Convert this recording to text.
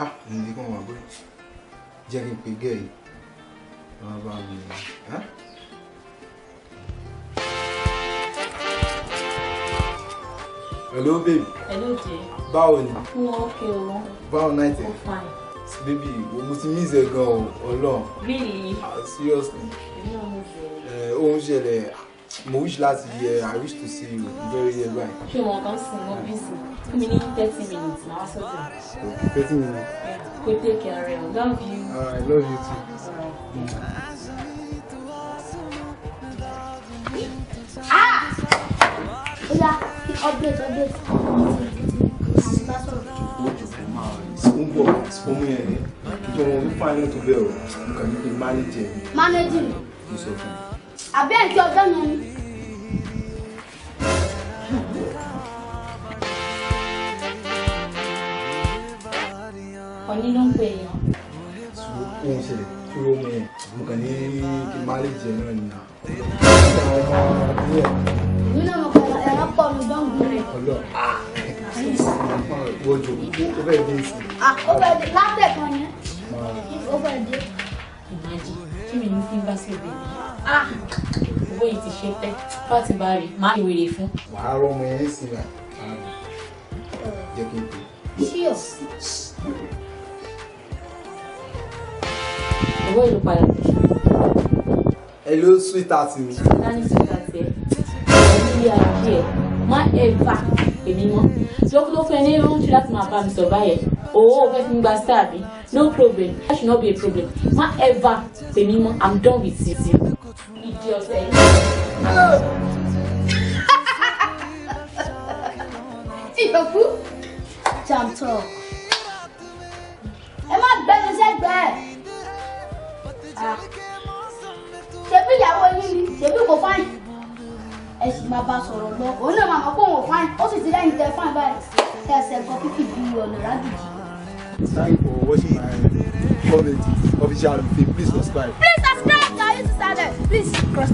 Ah, ní kí wọ́n wá bóyá. Jẹ́ kí n pe gẹ́ yìí. Wọ́n bá mi. Hello, baby. Hello, Jay. Báwo ni? Okay, o. Báwo night? I'm fine. Baby, mo ti miss ẹ gan o, Ọlọ́run. Really? Seriously. Ohun ṣẹlẹ̀, mo wish láti yẹ, I wish to see you very well. Ṣé wọn kàn sí mo busy? Fún mi ní 30 minutes, màá sọ́tọ̀. Okay, 30 minutes. Go take care of you. Love you. I love you too. Oya, update. Ọmọ yẹn ni, tó wọn ń fa iná tó bẹ̀rù, nǹkan ní kí n manage ẹ̀. Manage. Mo sọ fún un. Àbí ẹ̀ǹtí ọjọ́ mi ni. Ọ̀ní ló ń pè é. Ohun ṣẹlẹ̀ tí ó mú yẹn, mo kàn ní kí n manage ẹ̀ náà nìyà. Èmi náà mo kọ̀ ẹ̀rọ pọ̀ ní dọ́ǹgù rẹ̀. Ọlọ́ wọ́jọ, ó fẹ́ dé sí. Ó fẹ́ dé látẹ̀kan yẹn. Ó fẹ́ dé. Ìmájì, kí mi ní kí n bá sí obìnrin? Owó yìí ti ṣe pẹ́. Bá ti bá rí, máa ìwèrè fún. Wàá rọ ọmọ yẹn sí ra. Jẹ́ kí n pè. Ṣíọ̀. Owó ìlú padà tó ṣe. Hello, sweetheart mi. Dání sí ìgbà tiẹ̀. Ilé ayé ẹ̀ má ẹ̀fà èmi mọ́. Lókùn ló fẹ́ ní rántí láti máa bá mi sọ báyẹn. Owó ò fẹ́ fi ń gba star mi. No problem. That should not be a problem. Má ẹ̀fà èmi mọ́. I'm done with it. Ìdí ọ̀sẹ̀ yìí. Ìyọ̀kú. Jàǹtọ̀. Ẹ má gbẹ́nu sẹ́gbẹ̀ẹ́. Ṣebí ìyàwó yín ni, ṣebí kò fáìn. Ẹ sì máa bá sọ̀rọ̀ lọ. Òun náà máa mọ̀ pé òun ò fáìn. Ó sì ti lẹ́yìn tẹ fáìn báyìí. Ẹsẹ̀ nǹkan fífi bí ọ̀nà lágìjì. Thank you for watching my comment. Official, please subscribe. Please subscribe to our YouTube channel. Please cross